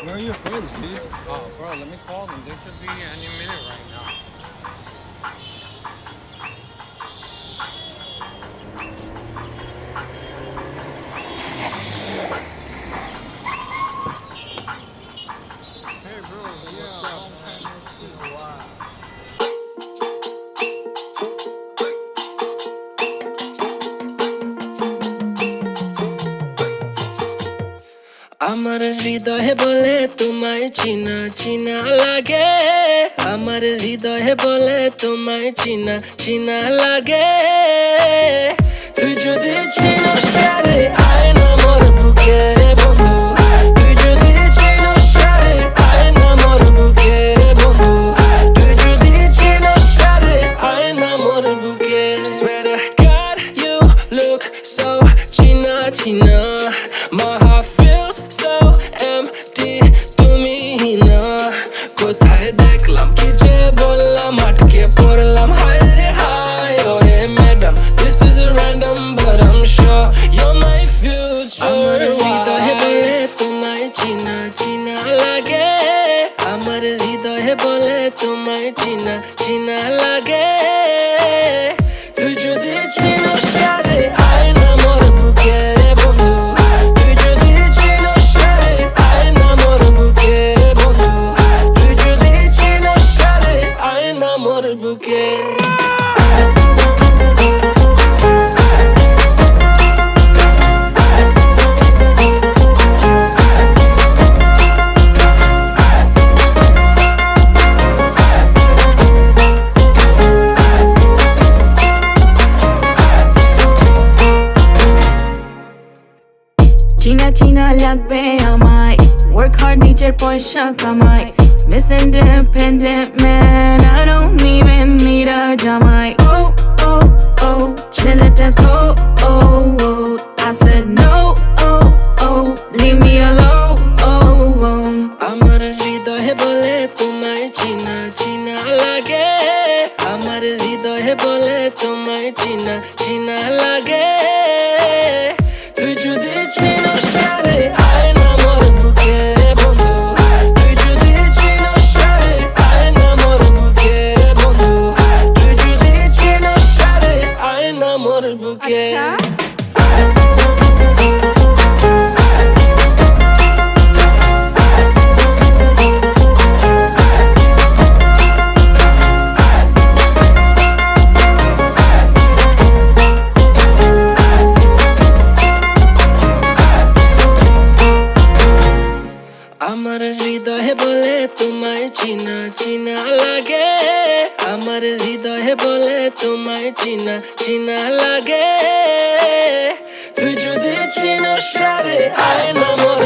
Where are your friends, dude? Oh, bro, let me call them. They should be any minute right now. Hey, bro. Yeah, What's up, long man? time no see. Wow. আমার হৃদয়ে বলে তোমায় চিনা চিনা লাগে, আমার হৃদয়ে বলে তোমায় চিনা চিনা লাগে। তুই যদি চিনস সারে আয় না মোর বুকে বন্ধু, তুই যদি চিনস সারে আয় না মোর বুকে বন্ধু, তুই যদি চিনস সারে আয় না মোর বুকে। Swear to God you look so china china, my heart feels so empty তুমি না। কোথায় দেখলাম কি যে বললাম, আটকে পড়লাম হায় রে হায়। ওরে madam this is a random but I'm sure you're my future. আমার হৃদয়ে বলে তোমায় চিনা চিনা লাগে, আমার হৃদয়ে বলে তোমায় চিনা চিনা লাগে। তুই যদি চিনস সারে আয় না মোর বুকে বন্ধু, তুই যদি চিনস সারে আয় না মোর বুকে বন্ধু, তুই যদি চিনস সারে আয় না মোর বুকে। China China লাগবে আমায়, work hard নিজের পয়সা কামাই, Miss Independent man, I don't even need a জামাই। Oh oh oh ছেলেটা go oh oh, I said no oh oh, leave me alone oh oh। আমার হৃদয়ে বলে তোমায় চিনা চিনা লাগে, আমার হৃদয়ে বলে তোমায় চিনা চিনা লাগে। তুই যদি চিনস সারে আয় না মোর বুকে বন্ধু, তুই যদি চিনস সারে আয় না মোর বুকে বন্ধু, তুই যদি চিনস সারে আয় না মোর বুকে। আমার হৃদয়ে বলে তোমায় চিনা চিনা লাগে, আমার হৃদয়ে বলে তোমায় চিনা চিনা লাগে। তুই যদি চিনস সারে আয় না মোর